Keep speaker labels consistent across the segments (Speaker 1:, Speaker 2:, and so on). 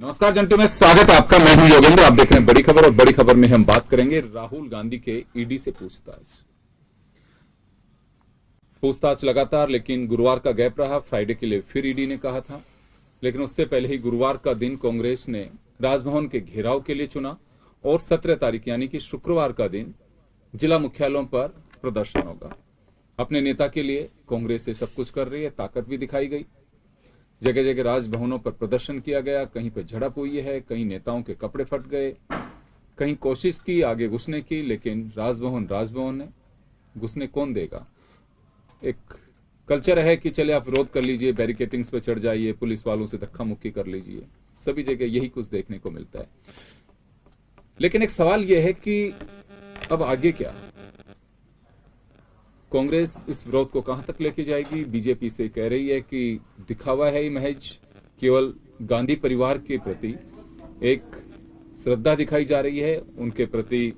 Speaker 1: नमस्कार जंटू में स्वागत है आपका। मैं हूं योगेंद्र। आप देख रहे हैं बड़ी खबर और बड़ी खबर में हम बात करेंगे राहुल गांधी के ईडी से पूछताछ लगातार, लेकिन गुरुवार का गैप रहा। फ्राइडे के लिए फिर ईडी ने कहा था, लेकिन उससे पहले ही गुरुवार का दिन कांग्रेस ने राजभवन के घेराव के लिए चुना और 17 तारीख यानी कि शुक्रवार का दिन जिला मुख्यालयों पर प्रदर्शन होगा। अपने नेता के लिए कांग्रेस से सब कुछ कर रही है, ताकत भी दिखाई गई। जगह जगह राजभवनों पर प्रदर्शन किया गया, कहीं पे झड़प हुई है, कहीं नेताओं के कपड़े फट गए, कहीं कोशिश की आगे घुसने की, लेकिन राजभवन है, घुसने कौन देगा। एक कल्चर है कि चले आप विरोध कर लीजिए, बैरिकेटिंग्स पे चढ़ जाइए, पुलिस वालों से धक्का मुक्की कर लीजिए, सभी जगह यही कुछ देखने को मिलता है। लेकिन एक सवाल यह है कि अब आगे क्या। कांग्रेस इस विरोध को कहां तक लेके जाएगी। बीजेपी से कह रही है कि दिखावा है ही महज, केवल गांधी परिवार के प्रति एक श्रद्धा दिखाई जा रही है, उनके प्रति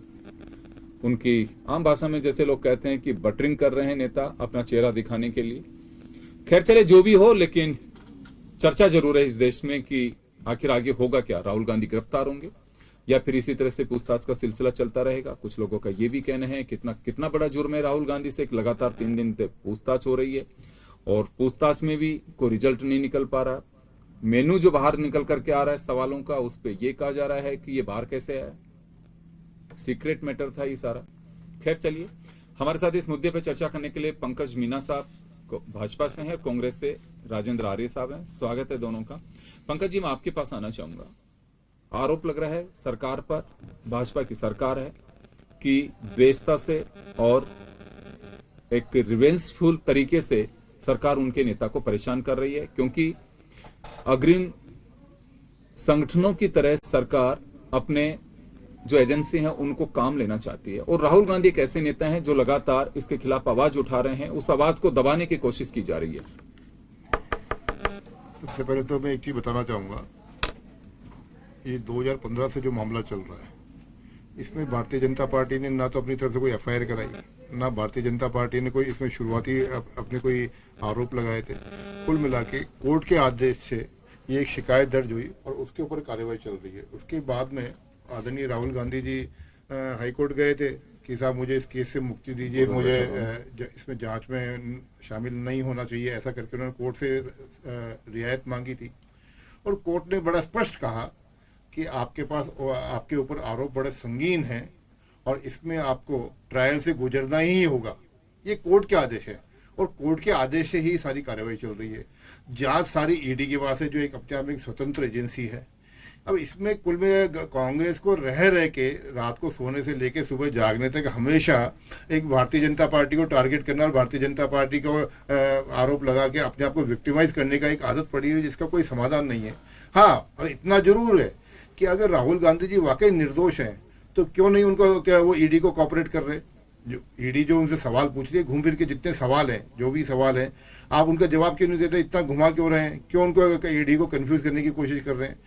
Speaker 1: उनकी आम भाषा में जैसे लोग कहते हैं कि बटरिंग कर रहे हैं नेता अपना चेहरा दिखाने के लिए। खैर चले जो भी हो, लेकिन चर्चा जरूर है इस देश में कि आखिर आगे होगा क्या। राहुल गांधी गिरफ्तार होंगे या फिर इसी तरह से पूछताछ का सिलसिला चलता रहेगा। कुछ लोगों का यह भी कहना है कितना बड़ा जुर्म है राहुल गांधी से। लगातार 3 दिन तक पूछताछ हो रही है और पूछताछ में भी कोई रिजल्ट नहीं निकल पा रहा। मेनू जो बाहर निकल करके आ रहा है सवालों का, उस पर यह कहा जा रहा है कि ये बाहर कैसे आया, सीक्रेट मैटर था ये सारा। खैर चलिए, हमारे साथ इस मुद्दे पर चर्चा करने के लिए पंकज मीना साहब भाजपा से हैं, कांग्रेस से राजेंद्र आर्य साहब हैं। स्वागत है दोनों का। पंकज जी, मैं आपके पास आना चाहूंगा। आरोप लग रहा है सरकार पर, भाजपा की सरकार है कि द्वेषता से और एक रिवेंजफुल तरीके से सरकार उनके नेता को परेशान कर रही है, क्योंकि अग्रिम संगठनों की तरह सरकार अपने जो एजेंसी हैं उनको काम लेना चाहती है। और राहुल गांधी एक ऐसे नेता हैं जो लगातार इसके खिलाफ आवाज उठा रहे हैं, उस आवाज को दबाने की कोशिश की जा रही है।
Speaker 2: सबसे पहले तो मैं एक चीज बताना चाहूंगा, ये 2015 से जो मामला चल रहा है, इसमें भारतीय जनता पार्टी ने ना तो अपनी तरफ से कोई एफआईआर कराई, ना भारतीय जनता पार्टी ने कोई इसमें शुरुआती अपने कोई आरोप लगाए थे। कुल मिला के कोर्ट के आदेश से ये एक शिकायत दर्ज हुई और उसके ऊपर कार्रवाई चल रही है। उसके बाद में आदरणीय राहुल गांधी जी हाईकोर्ट गए थे कि साहब मुझे इस केस से मुक्ति दीजिए, मुझे इसमें जांच में शामिल नहीं होना चाहिए, ऐसा करके उन्होंने कोर्ट से रियायत मांगी थी। और कोर्ट ने बड़ा स्पष्ट कहा कि आपके ऊपर आरोप बड़े संगीन हैं और इसमें आपको ट्रायल से गुजरना ही होगा। ये कोर्ट के आदेश है और कोर्ट के आदेश से ही सारी कार्रवाई चल रही है। जांच सारी ईडी के पास है, जो एक अपने आप में एक स्वतंत्र एजेंसी है। अब इसमें कुल में कांग्रेस को रह के रात को सोने से लेकर सुबह जागने तक हमेशा एक भारतीय जनता पार्टी को टारगेट करना और भारतीय जनता पार्टी को आरोप लगा के अपने आप को विक्टिमाइज करने का एक आदत पड़ी हुई, जिसका कोई समाधान नहीं है। हाँ, और इतना जरूर है कि अगर राहुल गांधी जी वाकई निर्दोष हैं तो क्यों नहीं उनको क्या वो ईडी को कॉपरेट कर रहे। जो ईडी जो उनसे सवाल पूछ रही है, घूम फिर के जितने सवाल हैं, जो भी सवाल हैं, आप उनका जवाब क्यों नहीं देते, इतना घुमा क्यों रहे हैं, क्यों उनको ईडी को कंफ्यूज करने की कोशिश कर रहे हैं।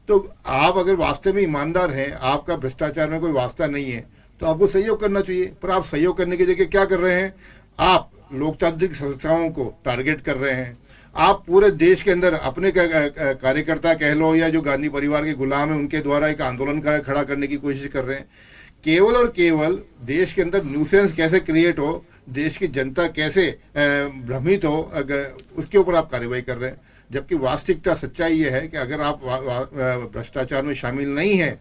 Speaker 2: तो आप अगर वास्तव में ईमानदार हैं, आपका भ्रष्टाचार में कोई वास्ता नहीं है, तो आपको सहयोग करना चाहिए। पर आप सहयोग करने की जगह क्या कर रहे हैं, आप लोकतांत्रिक संस्थाओं को टारगेट कर रहे हैं। आप पूरे देश के अंदर अपने कार्यकर्ता कह लो या जो गांधी परिवार के गुलाम है उनके द्वारा एक आंदोलन खड़ा करने की कोशिश कर रहे हैं। केवल और केवल देश के अंदर न्यूसेंस कैसे क्रिएट हो, देश की जनता कैसे भ्रमित हो, उसके ऊपर आप कार्रवाई कर रहे हैं। जबकि वास्तविकता सच्चाई ये है कि अगर आप भ्रष्टाचार में शामिल नहीं हैं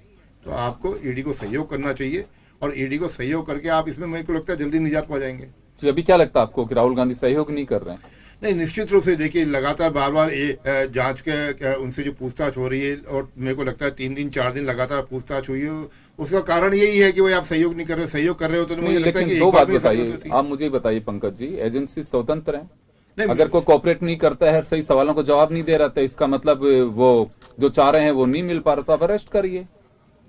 Speaker 2: तो आपको ईडी को सहयोग करना चाहिए और ईडी को सहयोग करके आप इसमें मेरे को लगता है जल्दी निजात पा जाएंगे।
Speaker 1: अभी क्या लगता है आपको कि राहुल गांधी सहयोग नहीं कर रहे हैं?
Speaker 2: नहीं, निश्चित रूप से देखिए, लगातार बार बार जांच के उनसे जो पूछताछ हो रही है और मेरे को लगता है 3 दिन 4 दिन लगातार पूछताछ हुई है, उसका कारण यही है कि भाई आप सहयोग नहीं कर रहे। सहयोग कर रहे हो तो मुझे लगता है कि
Speaker 1: दो बात बताइए, आप मुझे बताइए पंकज जी, एजेंसी स्वतंत्र है, अगर कोई कोऑपरेट नहीं करता है, सही सवालों को जवाब नहीं दे रहा था, इसका मतलब वो जो चाह रहे हैं वो नहीं मिल पा रहा, तो आप अरेस्ट करिए।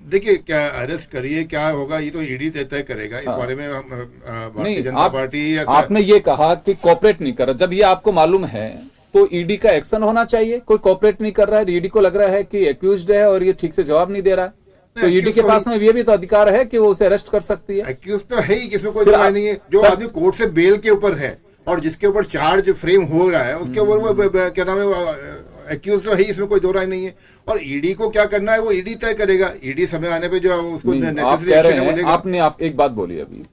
Speaker 2: देखिए, क्या अरेस्ट करिए, क्या होगा ये तो ईडी तय करेगा। इस बारे में भारतीय जनता पार्टी
Speaker 1: आपने ये कहा कि कोऑपरेट नहीं कर रहा, जब ये आपको मालूम है तो ईडी का एक्शन होना चाहिए। कोई कोऑपरेट नहीं कर रहा है, ईडी को लग रहा है कि एक्यूज्ड है और ये ठीक से जवाब नहीं दे रहा है, तो ईडी के पास में ये भी तो अधिकार है कि वो उसे अरेस्ट कर सकती है।
Speaker 2: एक्यूज तो है ही, किसमें कोई जवाब नहीं है। जो आदमी कोर्ट से बेल के ऊपर है और जिसके ऊपर चार्ज फ्रेम हो रहा है, उसके ऊपर क्या नाम है, एक्यूज तो है, इसमें कोई दो राय नहीं है। और ईडी को क्या करना है वो ईडी तय करेगा। ईडी समय आने पे जो उसको
Speaker 1: नेसेसरी एक्शन है बोलेगा। आपने आप एक बात बोली अभी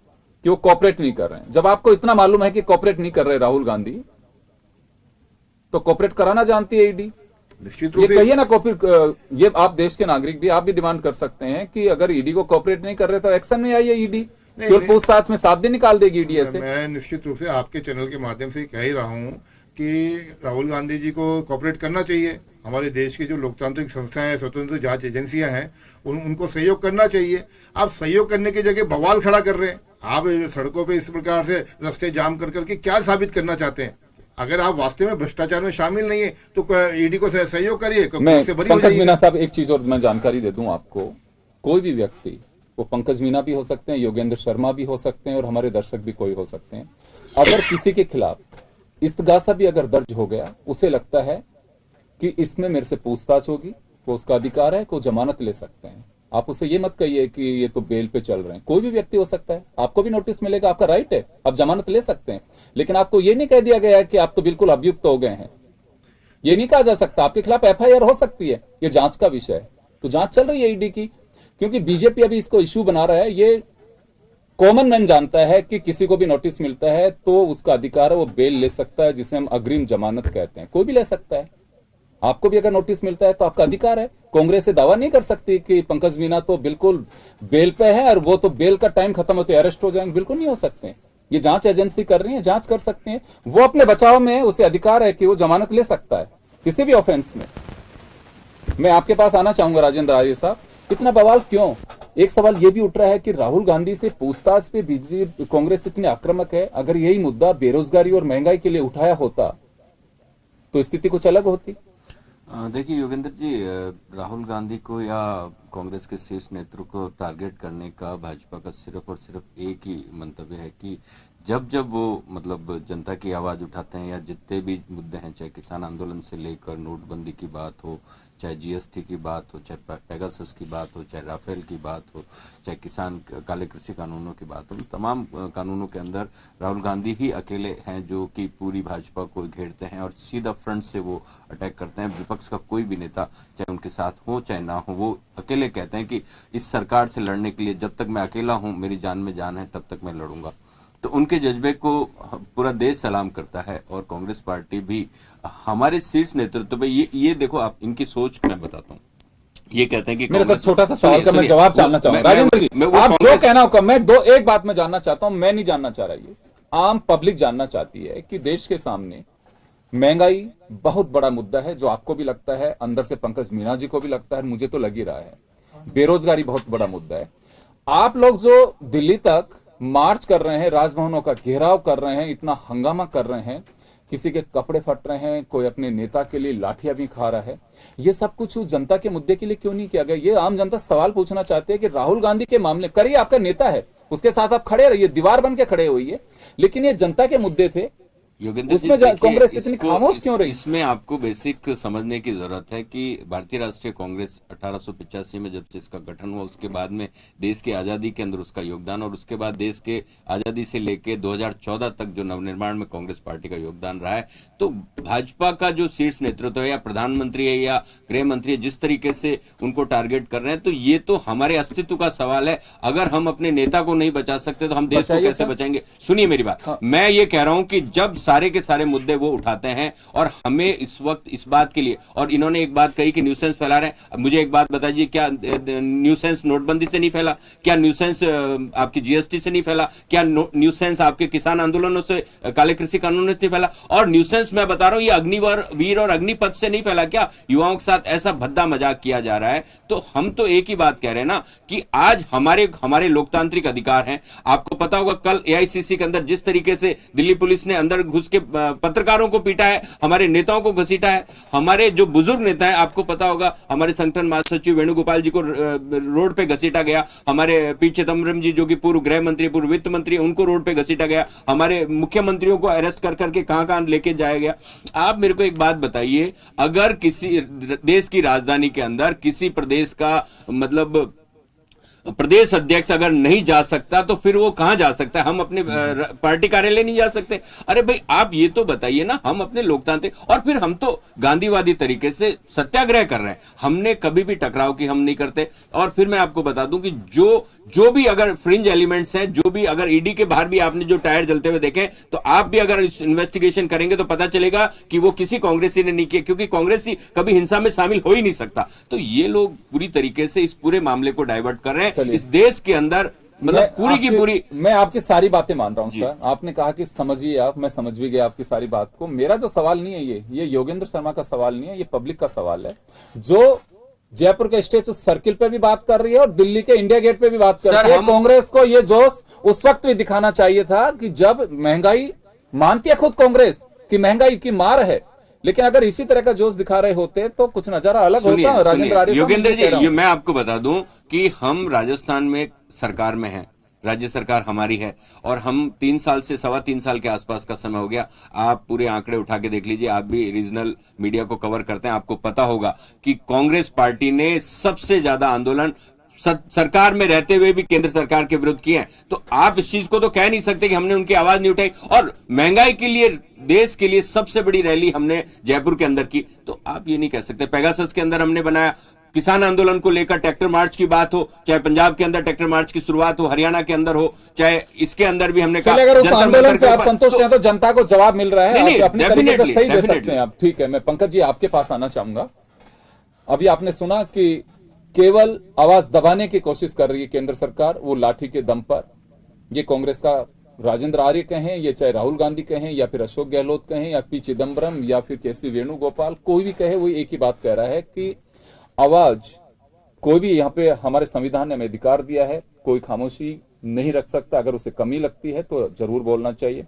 Speaker 1: कि वो कॉपरेट नहीं कर रहे हैं। जब आपको इतना मालूम है कि कॉपरेट नहीं कर रहे राहुल गांधी, तो कॉपरेट कराना जानती है ईडी।
Speaker 2: निश्चित रूप
Speaker 1: से कहिए ना कॉपरेट, ये आप देश के नागरिक भी, आप भी डिमांड कर सकते हैं कि अगर ईडी को कॉपरेट नहीं कर रहे तो एक्शन में आइए। ईडी केवल पूछताछ में 7 दिन निकाल देगी ईडी ऐसे।
Speaker 2: मैं निश्चित रूप से आपके चैनल के माध्यम से कह ही रहा हूं कि राहुल गांधी जी को कॉपरेट करना चाहिए। हमारे देश की जो लोकतांत्रिक संस्थाएं हैं, स्वतंत्र जांच एजेंसियां हैं, उनको सहयोग करना चाहिए। आप सहयोग करने की जगह बवाल खड़ा कर रहे हैं। आप सड़कों पे इस प्रकार से रास्ते जाम कर करके क्या साबित करना चाहते हैं? अगर आप वास्तव में भ्रष्टाचार में शामिल नहीं है तो ईडी को सहयोग करिए।
Speaker 1: पंकज मीना साहब, एक चीज और मैं जानकारी दे दूं आपको, कोई भी व्यक्ति, वो पंकज मीना भी हो सकते हैं, योगेंद्र शर्मा भी हो सकते हैं, और हमारे दर्शक भी कोई हो सकते हैं, अगर किसी के खिलाफ इस्तगासा भी अगर दर्ज हो गया, उसे लगता है कि इसमें मेरे से पूछताछ होगी, वो उसका अधिकार है, को जमानत ले सकते हैं। आप उसे ये मत कहिए कि ये तो बेल पे चल रहे हैं। कोई भी व्यक्ति हो सकता है, आपको भी नोटिस मिलेगा, आपका राइट है, आप जमानत ले सकते हैं। लेकिन आपको ये नहीं कह दिया गया है कि आप तो बिल्कुल अभियुक्त हो गए हैं। ये नहीं कहा जा सकता। आपके खिलाफ एफआईआर हो सकती है, ये जांच का विषय है। तो जांच चल रही है ईडी की, क्योंकि बीजेपी अभी इसको इश्यू बना रहा है। ये कॉमन मैन जानता है कि किसी को भी नोटिस मिलता है तो उसका अधिकार है, वो बेल ले सकता है, जिसे हम अग्रिम जमानत कहते हैं। कोई भी ले सकता है। आपको भी अगर नोटिस मिलता है तो आपका अधिकार है। कांग्रेस से दावा नहीं कर सकती कि पंकज मीना तो बिल्कुल बेल पे है और वो तो बेल का टाइम खत्म होते अरेस्ट हो जाएंगे। बिल्कुल नहीं हो सकते। ये जांच एजेंसी कर रही है, जांच कर सकते हैं। वो अपने बचाव में, उसे अधिकार है कि वो जमानत ले सकता है किसी भी ऑफेंस में। मैं आपके पास आना चाहूंगा राजेंद्र आर्य साहब, इतना बवाल क्यों? एक सवाल यह भी उठ रहा है कि राहुल गांधी से पूछताछ पे बीजेपी कांग्रेस इतनी आक्रामक है। अगर यही मुद्दा बेरोजगारी और महंगाई के लिए उठाया होता तो स्थिति कुछ अलग होती।
Speaker 3: देखिए योगेंद्र जी, राहुल गांधी को या कांग्रेस के शीर्ष नेतृत्व को टारगेट करने का भाजपा का सिर्फ और सिर्फ एक ही मंतव्य है कि जब वो मतलब जनता की आवाज उठाते हैं या जितने भी मुद्दे हैं, चाहे किसान आंदोलन से लेकर नोटबंदी की बात हो, चाहे जीएसटी की बात हो, चाहे पेगासस की बात हो, चाहे राफेल की बात हो, चाहे किसान काले कृषि कानूनों की बात हो, तमाम कानूनों के अंदर राहुल गांधी ही अकेले हैं जो कि पूरी भाजपा को घेरते हैं और सीधा फ्रंट से वो अटैक करते हैं। विपक्ष का कोई भी नेता चाहे उनके साथ हो चाहे ना हो, वो अकेले कहते हैं कि इस सरकार से लड़ने के लिए जब तक मैं अकेला हूं, मेरी जान में जान है, तब तक मैं लड़ूंगा। तो उनके जज्बे को पूरा देश सलाम करता है और कांग्रेस पार्टी भी हमारे शीर्ष नेतृत्व पे ये देखो, आप इनकी सोच मैं बताता हूँ। ये कहते हैं कि
Speaker 1: मेरा सर छोटा सा सवाल का मैं जवाब जानना चाहूंगा राजेंद्र जी, आप जो कहना होगा। मैं एक बात मैं जानना चाहता हूं, मैं नहीं जानना चाह रहा, ये आम पब्लिक जानना चाहती है कि देश के सामने महंगाई बहुत बड़ा मुद्दा है, जो आपको भी लगता है, अंदर से पंकज मीना जी को भी लगता है, मुझे तो लग ही रहा है। बेरोजगारी बहुत बड़ा मुद्दा है। आप लोग जो दिल्ली तक मार्च कर रहे हैं, राजभवनों का घेराव कर रहे हैं, इतना हंगामा कर रहे हैं, किसी के कपड़े फट रहे हैं, कोई अपने नेता के लिए लाठियां भी खा रहा है, ये सब कुछ जनता के मुद्दे के लिए क्यों नहीं किया गया? ये आम जनता सवाल पूछना चाहते हैं कि राहुल गांधी के मामले करिए, आपका नेता है, उसके साथ आप खड़े रहिए, दीवार बन के खड़े होइए, लेकिन ये जनता के मुद्दे थे, उसमें कांग्रेस इतनी खामोश क्यों रही?
Speaker 3: इसमें आपको बेसिक समझने की जरूरत है कि भारतीय राष्ट्रीय कांग्रेस 1885 में जब से इसका गठन हुआ, उसके बाद में देश की आजादी के अंदर उसका योगदान, और उसके बाद देश के आजादी से लेके 2014 तक जो नवनिर्माण में कांग्रेस पार्टी का योगदान रहा है, तो भाजपा का जो शीर्ष नेतृत्व है या प्रधानमंत्री है या गृह मंत्री है, जिस तरीके से उनको टारगेट कर रहे हैं, तो ये तो हमारे अस्तित्व का सवाल है। अगर हम अपने नेता को नहीं बचा सकते तो हम देश को कैसे बचाएंगे? सुनिए मेरी बात। हाँ। मैं ये कह रहा हूं कि जब सारे के सारे मुद्दे वो उठाते हैं और हमें इस वक्त इस बात के लिए, और इन्होंने एक बात कही कि न्यूसेंस फैला रहे हैं। मुझे एक बात बताइए, क्या न्यूसेंस नोटबंदी से नहीं फैला? क्या न्यूसेंस आपकी जीएसटी से नहीं फैला? क्या न्यूसेंस आपके किसान आंदोलनों से, काले कृषि कानूनों से नहीं फैला? और न्यूसेंस मैं बता रहा हूं, ये अग्निवीर और अग्निपथ से नहीं फैला। क्या युवाओं के साथ ऐसा भद्दा मजाक किया जा रहा है? तो हम तो एक ही बात कह रहे हैं ना कि आज हमारे लोकतांत्रिक अधिकार हैं। आपको पता होगा कल एआईसीसी के अंदर जिस तरीके से दिल्ली पुलिस ने अंदर घुस के पत्रकारों को पीटा है, हमारे नेताओं को घसीटा है। हमारे जो बुजुर्ग नेता है, आपको पता होगा, हमारे संगठन महासचिव वेणुगोपाल जी को रोड पे घसीटा गया। हमारे पी चिदम्बरम जी जो कि पूर्व गृह मंत्री, पूर्व वित्त मंत्री, उनको रोड पे घसीटा गया। हमारे मुख्यमंत्रियों को अरेस्ट कर करके कहां लेके जाया गया। आप मेरे को एक बात बताइए, अगर किसी देश की राजधानी के अंदर किसी प्रदेश का मतलब प्रदेश अध्यक्ष अगर नहीं जा सकता तो फिर वो कहां जा सकता है? हम अपने पार्टी कार्यालय नहीं जा सकते? अरे भाई आप ये तो बताइए ना, हम अपने लोकतांत्रिक, और फिर हम तो गांधीवादी तरीके से सत्याग्रह कर रहे हैं, हमने कभी भी टकराव की हम नहीं करते। और फिर मैं आपको बता दूं कि जो भी अगर फ्रिंज एलिमेंट्स हैं, जो भी अगर ईडी के बाहर भी आपने जो टायर जलते हुए देखे, तो आप भी अगर इन्वेस्टिगेशन करेंगे तो पता चलेगा कि वो किसी कांग्रेसी ने नहीं किया, क्योंकि कांग्रेसी कभी हिंसा में शामिल हो ही नहीं सकता। तो ये लोग पूरी तरीके से इस पूरे मामले को डाइवर्ट कर रहे हैं इस देश के अंदर, मतलब पूरी की पूरी।
Speaker 1: मैं आपकी सारी बातें मान रहा हूं सर, आपने कहा कि समझिए आप, मैं समझ भी गया आपकी सारी बात को। मेरा जो सवाल नहीं है ये योगेंद्र शर्मा का सवाल नहीं है, ये पब्लिक का सवाल है, जो जयपुर के स्टेचू सर्किल पे भी बात कर रही है और दिल्ली के इंडिया गेट पे भी बात कर रही है। कांग्रेस को ये जोश उस वक्त भी दिखाना चाहिए था कि जब महंगाई, मानती है खुद कांग्रेस कि महंगाई की मार है, लेकिन अगर इसी तरह का जोश दिखा रहे होते तो कुछ नजारा अलग होता। राजेंद्र आर्य,
Speaker 3: योगेंद्र जी, ये मैं आपको बता दूं कि हम राजस्थान में सरकार में हैं, राज्य सरकार हमारी है, और हम 3 साल से 3.25 साल के आसपास का समय हो गया। आप पूरे आंकड़े उठा के देख लीजिए, आप भी रीजनल मीडिया को कवर करते हैं, आपको पता होगा कि कांग्रेस पार्टी ने सबसे ज्यादा आंदोलन सरकार में रहते हुए भी केंद्र सरकार के विरुद्ध किए हैं। तो आप इस चीज को तो कह नहीं सकते कि हमने उनकी आवाज नहीं उठाई। और महंगाई के लिए, देश के लिए सबसे बड़ी रैली हमने जयपुर के अंदर की, तो आप ये नहीं कह सकते। पेगासस के अंदर हमने बनाया, किसान आंदोलन को लेकर ट्रैक्टर मार्च की बात हो, चाहे पंजाब के अंदर ट्रैक्टर मार्च की शुरुआत हो, हरियाणा के अंदर हो, चाहे इसके अंदर भी हमने कहा।
Speaker 1: अगर उस आंदोलन से आप संतुष्ट हैं तो जनता को जवाब मिल रहा है, आप अपने तरीके से सही दे सकते हैं आप। ठीक है, मैं पंकज जी आपके पास आना चाहूंगा। अभी आपने सुना कि केवल आवाज दबाने की कोशिश कर रही है केंद्र सरकार, वो लाठी के दम पर। ये कांग्रेस का राजेंद्र आर्य कहें, ये चाहे राहुल गांधी कहें, या फिर अशोक गहलोत कहें, या पी चिदम्बरम, या फिर केसी वेणुगोपाल, कोई भी कहे, वो एक ही बात कह रहा है कि आवाज कोई भी, यहाँ पे हमारे संविधान ने हमें अधिकार दिया है, कोई खामोशी नहीं रख सकता। अगर उसे कमी लगती है तो जरूर बोलना चाहिए।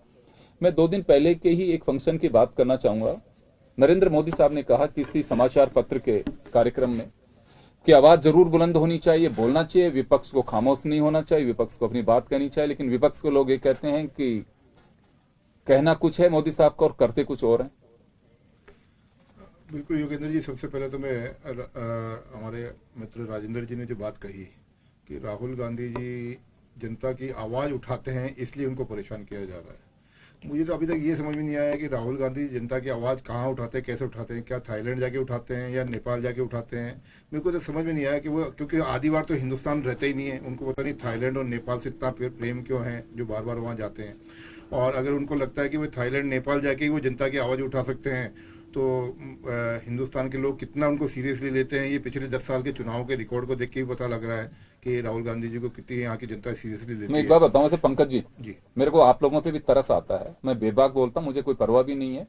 Speaker 1: मैं 2 दिन पहले के ही एक फंक्शन की बात करना चाहूंगा। नरेंद्र मोदी साहब ने कहा किसी समाचार पत्र के कार्यक्रम में कि आवाज जरूर बुलंद होनी चाहिए, बोलना चाहिए, विपक्ष को खामोश नहीं होना चाहिए, विपक्ष को अपनी बात कहनी चाहिए। लेकिन विपक्ष को लोग ये कहते हैं कि कहना कुछ है मोदी साहब को और करते कुछ और हैं।
Speaker 2: बिल्कुल योगेंद्र जी, सबसे पहले तो मैं हमारे मित्र राजेंद्र जी ने जो बात कही कि राहुल गांधी जी जनता की आवाज़ उठाते हैं इसलिए उनको परेशान किया जा रहा है, मुझे तो अभी तक ये समझ में नहीं आया कि राहुल गांधी जनता की आवाज़ कहाँ उठाते हैं, कैसे उठाते हैं, क्या थाईलैंड जाके उठाते हैं या नेपाल जाके उठाते हैं। मेरे को तो समझ में नहीं आया कि वो, क्योंकि आधी बार तो हिंदुस्तान रहते ही नहीं है, उनको पता नहीं थाईलैंड और नेपाल से इतना प्रेम क्यों है जो बार बार वहाँ जाते हैं। और अगर उनको लगता है कि वो थाईलैंड नेपाल जाके ही वो जनता की आवाज़ उठा सकते हैं तो हिंदुस्तान के लोग कितना उनको सीरियसली लेते हैं, ये पिछले 10 साल के चुनाव के रिकॉर्ड को देख के भी पता लग रहा है कि राहुल गांधी जी को कितनी यहाँ की जनता सीरियसली लेती है।
Speaker 1: मैं एक बार बताऊं वैसे पंकज जी, मेरे को आप लोगों पे भी तरस आता है, मैं बेबाक बोलता हूं, मुझे कोई परवाह भी नहीं है।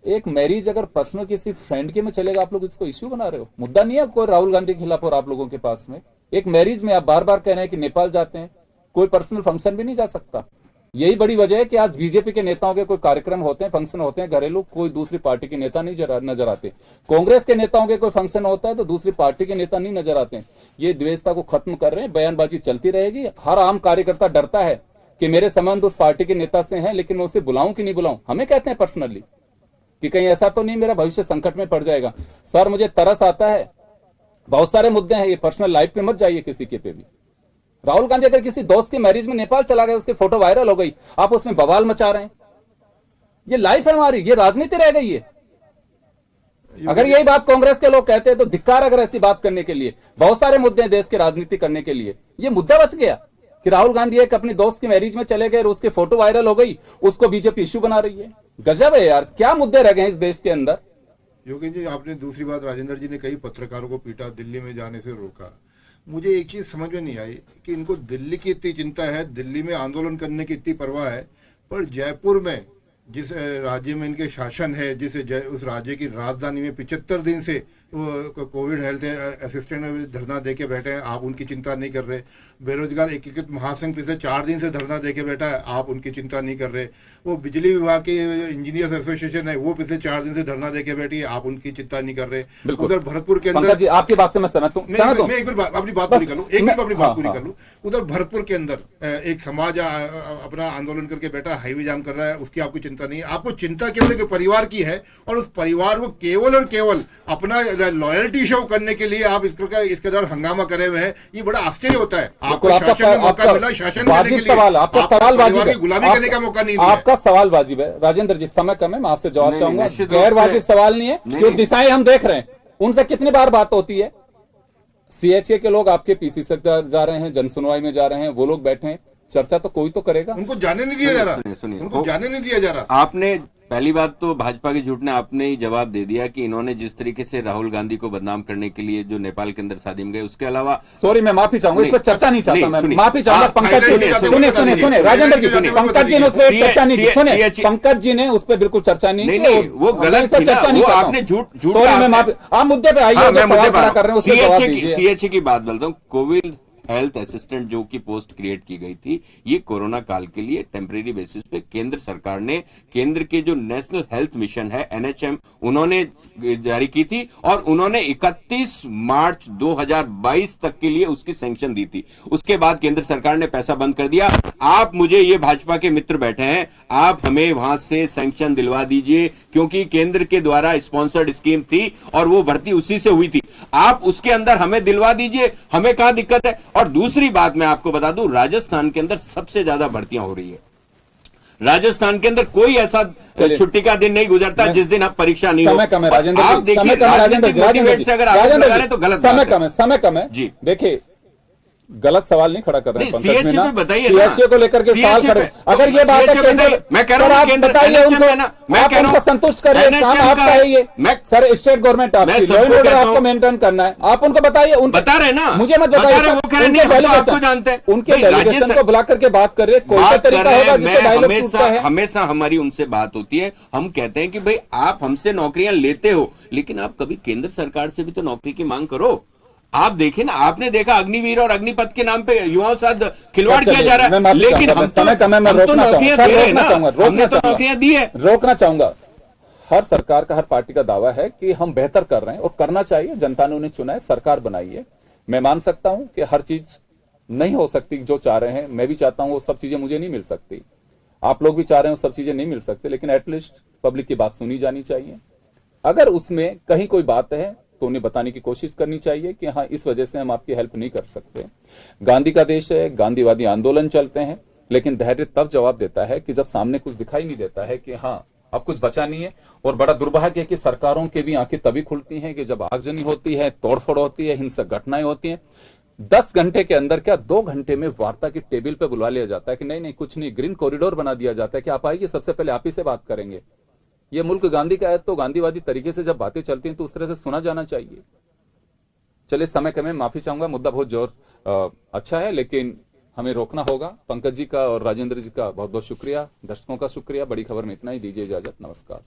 Speaker 1: एक मैरिज अगर पर्सनल किसी फ्रेंड के में चलेगा, आप लोग इसको इश्यू बना रहे हो। मुद्दा नहीं है कोई राहुल गांधी के खिलाफ और आप लोगों के पास में। एक मैरिज में आप बार बार कह रहे हैं कि नेपाल जाते हैं, कोई पर्सनल फंक्शन भी नहीं जा सकता। यही बड़ी वजह है कि आज बीजेपी के नेताओं के कोई कार्यक्रम होते हैं, फंक्शन होते हैं घरेलू, कोई दूसरी पार्टी के नेता नहीं नजर आते। कांग्रेस के नेताओं के कोई फंक्शन होता है तो दूसरी पार्टी के नेता नहीं नजर आते। ये द्वेषता को खत्म कर रहे हैं, बयानबाजी चलती रहेगी। हर आम कार्यकर्ता डरता है कि मेरे संबंध उस पार्टी के नेता से हैं, लेकिन मैं उसे बुलाऊं कि नहीं बुलाऊं। हमें कहते हैं पर्सनली कि कहीं ऐसा तो नहीं मेरा भविष्य संकट में पड़ जाएगा। सर मुझे तरस आता है, बहुत सारे मुद्दे हैं, ये पर्सनल लाइफ पे मत जाइए किसी के पे भी। राहुल गांधी अगर किसी दोस्त के मैरिज में नेपाल चला गया, उसकी फोटो वायरल हो गई, आप उसमें बवाल मचा रहे हैं। ये लाइफ है हमारी, ये राजनीति रह गई है। अगर यही बात कांग्रेस के लोग कहते हैं तो धिक्कार अगर ऐसी बात करने के लिए। बहुत सारे मुद्दे हैं देश की राजनीति करने के लिए, ये मुद्दा बच गया कि राहुल गांधी एक अपनी दोस्त की मैरिज में चले गए और उसकी फोटो वायरल हो गई, उसको बीजेपी इश्यू बना रही है। गजब है यार, क्या मुद्दे रह गए हैं इस देश के अंदर।
Speaker 2: योगी जी, आपने दूसरी बात, राजेंद्र जी ने कई पत्रकारों को पीटा, दिल्ली में जाने से रोका। मुझे एक चीज समझ में नहीं आई कि इनको दिल्ली की इतनी चिंता है, दिल्ली में आंदोलन करने की इतनी परवाह है, पर जयपुर में जिस राज्य में इनके शासन है, उस राज्य की राजधानी में 75 दिन से कोविड हेल्थ असिस्टेंट धरना देके बैठे हैं, आप उनकी चिंता नहीं कर रहे। बेरोजगार एकीकृत महासंघ पिछले 4 दिन से धरना देके बैठा है, आप उनकी चिंता नहीं कर रहे। वो बिजली विभाग के इंजीनियर्स एसोसिएशन है, वो पिछले 4 दिन से धरना देके बैठी है, आप उनकी चिंता नहीं कर रहे। उधर भरतपुर के अंदर,
Speaker 1: आपकी बात से मैं सहमत हूं।
Speaker 2: मैं एक बार अपनी बात पूरी कर लूं, अपनी बात पूरी कर लूं। उधर भरतपुर के अंदर एक समाज अपना आंदोलन करके बैठा, हाईवे जाम कर रहा है, उसकी आपको चिंता चिंता नहीं है। आपको चिंता केवल एक परिवार की है, और उस परिवार को केवल और केवल अपना लॉयल्टी शो करने के लिए आप इसके दौरान हंगामा करे हुए हैं। ये बड़ा आश्चर्य होता है। आपको शासन में मौका मिला, शासन करने के लिए
Speaker 4: आपका सवाल वाजिब है,
Speaker 2: गुलामी करने का मौका नहीं मिला।
Speaker 4: आपका सवाल वाजिब है राजेंद्र जी, समय कम है, मैं आपसे जवाब चाहूंगा।
Speaker 3: निश्चित रूप
Speaker 4: गैर
Speaker 3: से-
Speaker 4: वाजिब सवाल नहीं है, जो दिशाएं हम देख रहे हैं उनसे कितनी बार बात होती है। सीएचए के लोग आपके पीसी से जा रहे हैं, जन सुनवाई में जा रहे हैं, वो लोग बैठे हैं, चर्चा तो कोई तो करेगा।
Speaker 2: उनको जाने नहीं दिया जा रहा,
Speaker 3: सुनिए,
Speaker 2: उनको जाने नहीं दिया जा रहा।
Speaker 3: आपने पहली बात तो भाजपा के झूठ ने आपने ही जवाब दे दिया कि इन्होंने जिस तरीके से राहुल गांधी को बदनाम करने के लिए जो नेपाल के अंदर शादी में गए, उसके अलावा
Speaker 4: सॉरी, मैं माफी चाहूंगा, इस पर चर्चा नहीं चाहता, मैं माफी चाहूंगा।
Speaker 3: आप
Speaker 4: पंकज जी, सुने राजेंद्र जी, पंकज जी ने उस पर चर्चा नहीं की, सुने पंकज जी ने उस पर बिल्कुल चर्चा नहीं की,
Speaker 3: नहीं, वो गलत थी ना,
Speaker 4: चर्चा नहीं
Speaker 3: वो
Speaker 4: चाहता
Speaker 3: आपने झूठ
Speaker 4: सॉरी, मैं माफी, आप मुद्दे पे आइए,
Speaker 3: हाँ, मैं
Speaker 4: जो
Speaker 3: मुद्दे
Speaker 4: सवाल
Speaker 3: पर
Speaker 4: खड़ा कर रहे हैं उसका जवाब दीजिए।
Speaker 3: सीएचए की बात बोलता हूँ। कोविड हेल्थ असिस्टेंट जो की पोस्ट क्रिएट की गई थी, ये कोरोना काल के लिए टेम्परेरी बेसिस पे केंद्र सरकार ने, केंद्र के जो नेशनल हेल्थ मिशन है NHM, उन्होंने जारी की थी, और उन्होंने 31 मार्च 2022 तक के लिए उसकी सैंक्शन दी थी। उसके बाद केंद्र सरकार ने पैसा बंद कर दिया। आप मुझे, ये भाजपा के मित्र बैठे हैं, आप हमें वहां से सैंक्शन दिलवा दीजिए, क्योंकि केंद्र के द्वारा स्पॉन्सर्ड स्कीम थी और वो भर्ती उसी से हुई थी। आप उसके अंदर हमें दिलवा दीजिए, हमें कहां दिक्कत है। और दूसरी बात मैं आपको बता दूं, राजस्थान के अंदर सबसे ज्यादा भर्तियां हो रही है। राजस्थान के अंदर कोई ऐसा छुट्टी का दिन नहीं गुजरता जिस दिन आप परीक्षा नहीं हो।
Speaker 4: समय कम है राजेंद्र
Speaker 3: आप
Speaker 4: जी,
Speaker 3: देखिए, राजनीतिक मोटिवेट से अगर आप लगा रहे हैं तो गलत
Speaker 4: समय
Speaker 3: बात
Speaker 4: कम है, समय कम है
Speaker 3: जी।
Speaker 4: देखिए, गलत सवाल नहीं खड़ा कर रहे हैं पंकज
Speaker 3: CHA
Speaker 4: मीना,
Speaker 3: पे बताइए ना।
Speaker 4: सीएचए को लेकर के सवाल
Speaker 3: CHA
Speaker 4: खड़े,
Speaker 3: पे-
Speaker 4: अगर ये बात है
Speaker 3: CHA
Speaker 4: केंद्र,
Speaker 3: बताइए, मैं कह रहा
Speaker 4: सर
Speaker 3: हूं
Speaker 4: आप
Speaker 3: केंद्र
Speaker 4: बताइए
Speaker 3: NHM
Speaker 4: उनको,
Speaker 3: है ना, मैं
Speaker 4: आप
Speaker 3: कह रहा
Speaker 4: उनको
Speaker 3: हूं
Speaker 4: संतुष्ट करिए, काम
Speaker 3: NHM
Speaker 4: आपका
Speaker 3: का
Speaker 4: है ये।
Speaker 3: मैं-
Speaker 4: सर स्टेट गवर्नमेंट आपकी,
Speaker 3: सबको
Speaker 4: लॉ एंड ऑर्डर
Speaker 3: कहता
Speaker 4: आपको
Speaker 3: हूं।
Speaker 4: मेंटेन करना है, आप उनको बताइए।
Speaker 3: बता रहे ना,
Speaker 4: मुझे मत
Speaker 3: बता
Speaker 4: बताइए,
Speaker 3: रहे, वो कह रहे नहीं, हम तो आपको जानते हैं।
Speaker 4: उनके
Speaker 3: नहीं, राज्य
Speaker 4: डेलीगेशन
Speaker 3: सर-
Speaker 4: को बुला करके बात कर रहे, कोई सा
Speaker 3: बात कर
Speaker 4: तरीका
Speaker 3: रहे
Speaker 4: होगा
Speaker 3: हैं,
Speaker 4: जिससे
Speaker 3: मैं
Speaker 4: डायलॉग टूटता है।
Speaker 3: हमेशा हमारी उनसे बात होती है। हम कहते हैं कि भाई आप हमसे नौकरियां लेते हो, लेकिन आप कभी केंद्र सरकार से भी तो नौकरी की मांग करो। आप देखिए ना, आपने देखा अग्निवीर और अग्निपथ के नाम पे युवाओं के साथ खिलवाड़ किया जा रहा है, लेकिन हम तो नौकरियां दे रहे हैं ना, हमने तो नौकरियां दी है।
Speaker 4: रोकना चाहूंगा, हर सरकार का, हर पार्टी का दावा है कि हम बेहतर कर रहे हैं और करना चाहिए, जनता ने उन्हें चुना है, सरकार बनाई है। मैं मान सकता हूं कि हर चीज नहीं हो सकती जो चाह रहे हैं, मैं भी चाहता हूं वो सब चीजें मुझे नहीं मिल सकती, आप लोग भी चाह रहे हैं वो सब चीजें नहीं मिल सकती, लेकिन एटलीस्ट पब्लिक की बात सुनी जानी चाहिए। अगर उसमें कहीं कोई बात है तो उन्हें बताने की कोशिश करनी चाहिए कि हाँ, इस वजह से हम आपकी हेल्प नहीं कर सकते। गांधी का देश है, गांधीवादी आंदोलन चलते हैं, लेकिन धैर्य तब जवाब देता है कि जब सामने कुछ दिखाई नहीं देता है कि हाँ अब कुछ बचा नहीं है। और बड़ा दुर्भाग्य है कि सरकारों की भी आंखें तभी खुलती हैं कि जब आगजनी होती है, तोड़फोड़ होती है, हिंसक घटनाएं होती हैं। 10 घंटे के अंदर, क्या 2 घंटे में वार्ता की टेबल पे बुला लिया जाता है कि नहीं नहीं कुछ नहीं, ग्रीन कॉरिडोर बना दिया जाता है कि आप आइए, सबसे पहले आप ही से बात करेंगे। ये मुल्क गांधी का है, तो गांधीवादी तरीके से जब बातें चलती हैं तो उस तरह से सुना जाना चाहिए। चलिए, समय कम है, माफी चाहूंगा, मुद्दा बहुत अच्छा है, लेकिन हमें रोकना होगा। पंकज जी का और राजेंद्र जी का बहुत बहुत शुक्रिया, दर्शकों का शुक्रिया। बड़ी खबर में इतना ही, दीजिए इजाजत, नमस्कार।